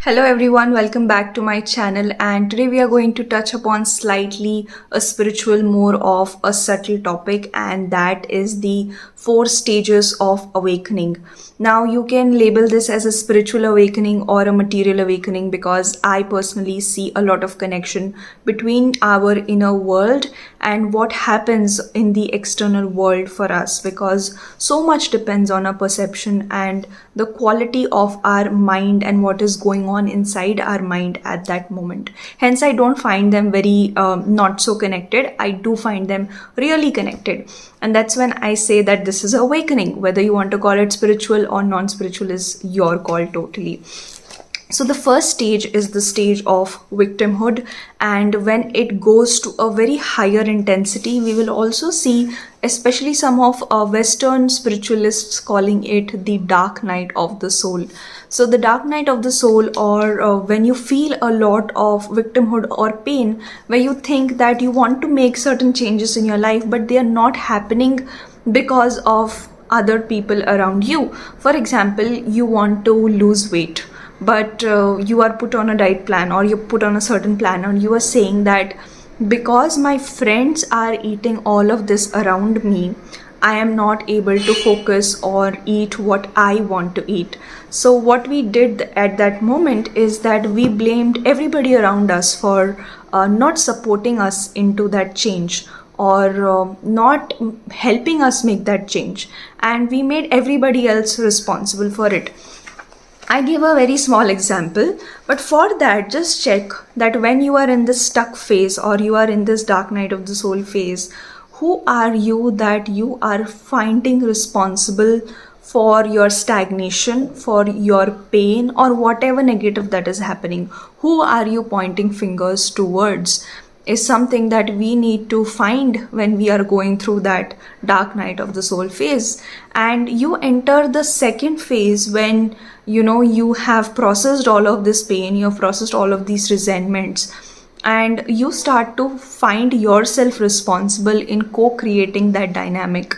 Hello everyone, welcome back to my channel, and today we are going to touch upon slightly a spiritual, more of a subtle topic, and that is the 4 stages of awakening. Now you can label this as a spiritual awakening or a material awakening because I personally see a lot of connection between our inner world and what happens in the external world for us, because so much depends on our perception and the quality of our mind and what is going on inside our mind at that moment. Hence, I don't find them very not so connected. I do find them really connected. And that's when I say that this is awakening. Whether you want to call it spiritual or non-spiritual is your call totally. So the first stage is the stage of victimhood, and when it goes to a very higher intensity, we will also see, especially some of Western spiritualists calling it the dark night of the soul. So the dark night of the soul, or when you feel a lot of victimhood or pain, where you think that you want to make certain changes in your life, but they are not happening because of other people around you. For example, you want to lose weight, but you are put on a diet plan, or you put on a certain plan, and you are saying that because my friends are eating all of this around me, I am not able to focus or eat what I want to eat. So what we did at that moment is that we blamed everybody around us for not supporting us into that change, or not helping us make that change, and we made everybody else responsible for it. I give a very small example, but for that, just check that when you are in this stuck phase, or you are in this dark night of the soul phase, who are you that you are finding responsible for your stagnation, for your pain, or whatever negative that is happening? Who are you pointing fingers towards? Is something that we need to find when we are going through that dark night of the soul phase. And you enter the second phase when you have processed all of this pain, you have processed all of these resentments, and you start to find yourself responsible in co-creating that dynamic.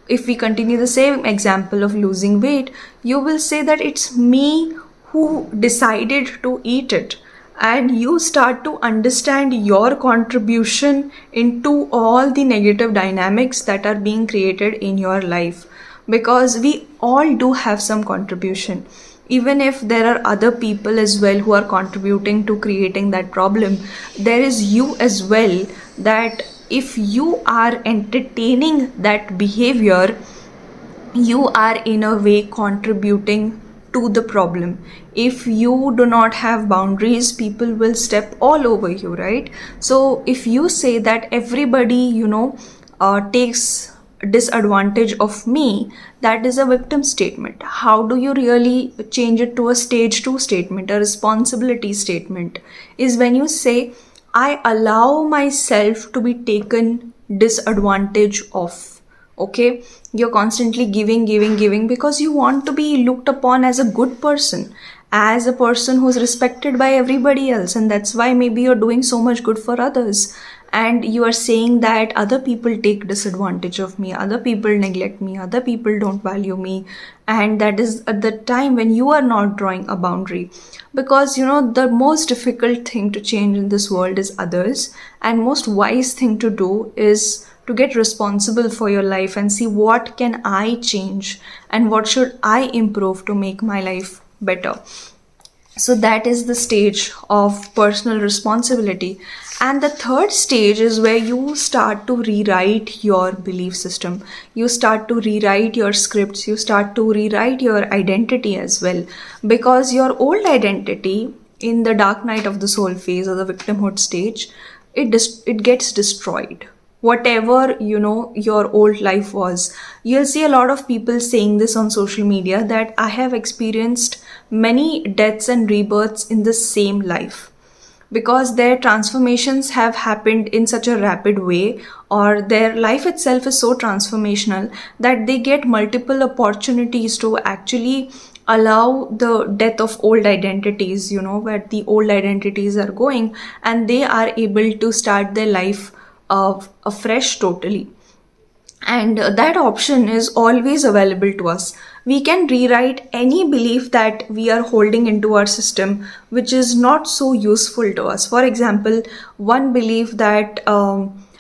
If we continue the same example of losing weight, you will say that it's me who decided to eat it, and you start to understand your contribution into all the negative dynamics that are being created in your life, because we all do have some contribution. Even if there are other people as well who are contributing to creating that problem, there is you as well, that if you are entertaining that behavior, you are in a way contributing to the problem. If you do not have boundaries, people will step all over you, right? So if you say that everybody takes disadvantage of me, that is a victim statement. How do you really change it to a stage 2 statement, a responsibility statement? Is when you say, I allow myself to be taken disadvantage of. Okay, you're constantly giving because you want to be looked upon as a good person, as a person who's respected by everybody else, and that's why maybe you're doing so much good for others. And you are saying that other people take disadvantage of me, other people neglect me, other people don't value me, and that is at the time when you are not drawing a boundary. Because the most difficult thing to change in this world is others, and most wise thing to do is to get responsible for your life and see what can I change and what should I improve to make my life better. So that is the stage of personal responsibility. And the third stage is where you start to rewrite your belief system. You start to rewrite your scripts. You start to rewrite your identity as well. Because your old identity in the dark night of the soul phase, or the victimhood stage, it gets destroyed. Whatever your old life was, you'll see a lot of people saying this on social media, that I have experienced many deaths and rebirths in the same life, because their transformations have happened in such a rapid way, or their life itself is so transformational that they get multiple opportunities to actually allow the death of old identities, where the old identities are going, and they are able to start their life afresh totally. And that option is always available to us. We can rewrite any belief that we are holding into our system which is not so useful to us. For example, one belief that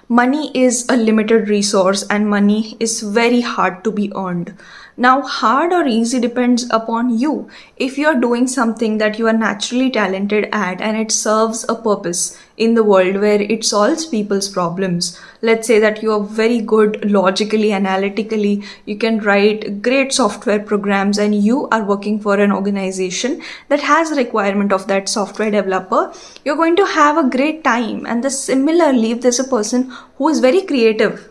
money is a limited resource and money is very hard to be earned. Now, hard or easy depends upon you. If you are doing something that you are naturally talented at and it serves a purpose in the world where it solves people's problems, let's say that you are very good logically, analytically, you can write great software programs and you are working for an organization that has a requirement of that software developer, you're going to have a great time. And similarly, if there's a person who is very creative,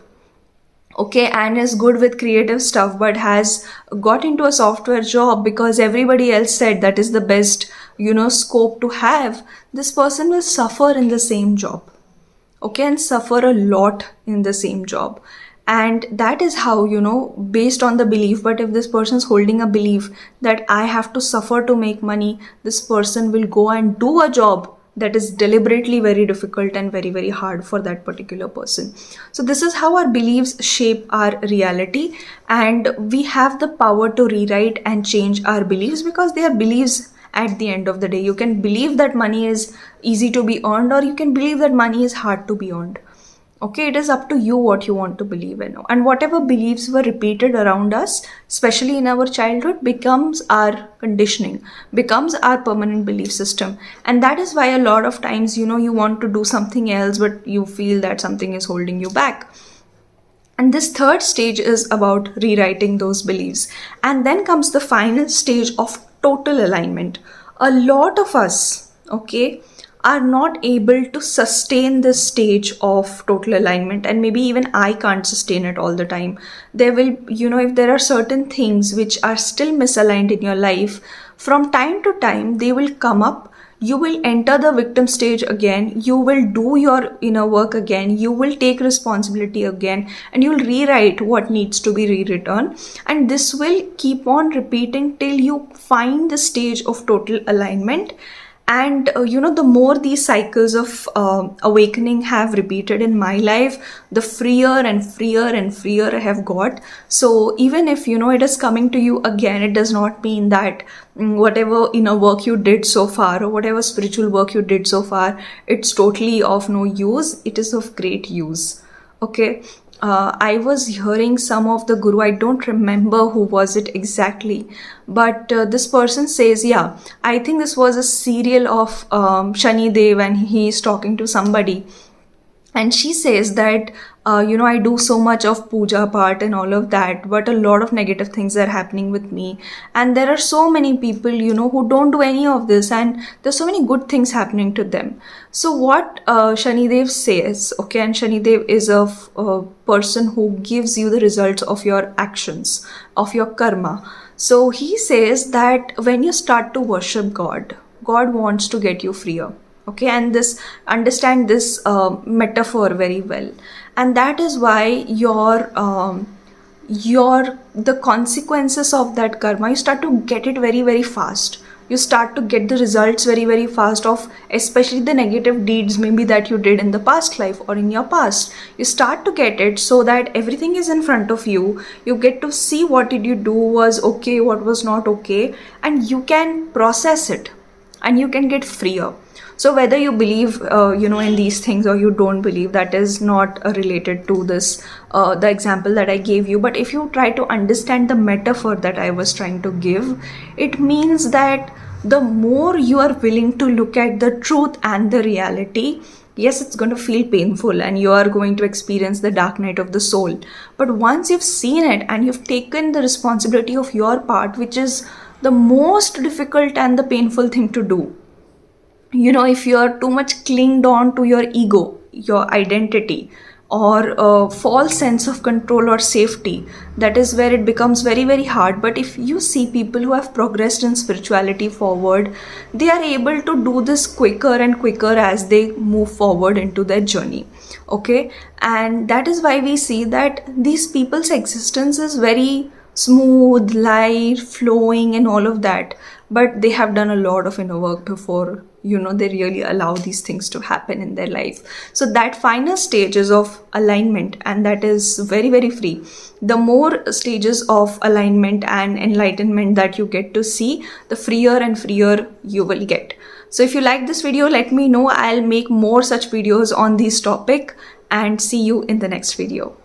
okay, and is good with creative stuff but has got into a software job because everybody else said that is the best scope to have, this person will suffer in the same job, okay, and suffer a lot in the same job. And that is how, based on the belief. But if this person is holding a belief that I have to suffer to make money, this person will go and do a job that is deliberately very difficult and very, very hard for that particular person. So this is how our beliefs shape our reality, and we have the power to rewrite and change our beliefs because they are beliefs. At the end of the day, you can believe that money is easy to be earned, or you can believe that money is hard to be earned. Okay, it is up to you what you want to believe in. And whatever beliefs were repeated around us, especially in our childhood, becomes our conditioning, becomes our permanent belief system. And that is why a lot of times, you want to do something else, but you feel that something is holding you back. And this third stage is about rewriting those beliefs. And then comes the final stage of total alignment. A lot of us, okay, are not able to sustain this stage of total alignment, and maybe even I can't sustain it all the time. There will, if there are certain things which are still misaligned in your life, from time to time they will come up. You will enter the victim stage again, you will do your inner work again, you will take responsibility again, and you will rewrite what needs to be rewritten. And this will keep on repeating till you find the stage of total alignment. And the more these cycles of awakening have repeated in my life, the freer and freer and freer I have got. So even if it is coming to you again, it does not mean that whatever inner work you did so far or whatever spiritual work you did so far, it's totally of no use. It is of great use. Okay. I was hearing some of the guru, I don't remember who was it exactly, but this person says, yeah, I think this was a serial of Shani Dev, and he is talking to somebody. And she says that, I do so much of puja part and all of that, but a lot of negative things are happening with me. And there are so many people, who don't do any of this, and there's so many good things happening to them. So what Shanidev says, okay, and Shanidev is a person who gives you the results of your actions, of your karma. So he says that when you start to worship God, God wants to get you freer. Okay, and understand this metaphor very well, and that is why the consequences of that karma, you start to get it very, very fast. You start to get the results very, very fast of especially the negative deeds maybe that you did in the past life or in your past. You start to get it so that everything is in front of you. You get to see what did you do was okay, what was not okay, and you can process it and you can get freer. So whether you believe, in these things or you don't believe, that is not related to this, the example that I gave you. But if you try to understand the metaphor that I was trying to give, it means that the more you are willing to look at the truth and the reality, yes, it's going to feel painful and you are going to experience the dark night of the soul. But once you've seen it and you've taken the responsibility of your part, which is the most difficult and the painful thing to do, if you are too much clinged on to your ego, your identity, or a false sense of control or safety, that is where it becomes very, very hard. But if you see people who have progressed in spirituality forward, they are able to do this quicker and quicker as they move forward into their journey. Okay, and that is why we see that these people's existence is very smooth, light, flowing, and all of that. but they have done a lot of inner work before they really allow these things to happen in their life. So that final stages of alignment, and that is very, very free. The more stages of alignment and enlightenment that you get to see, the freer and freer you will get. So if you like this video, let me know. I'll make more such videos on this topic, and see you in the next video.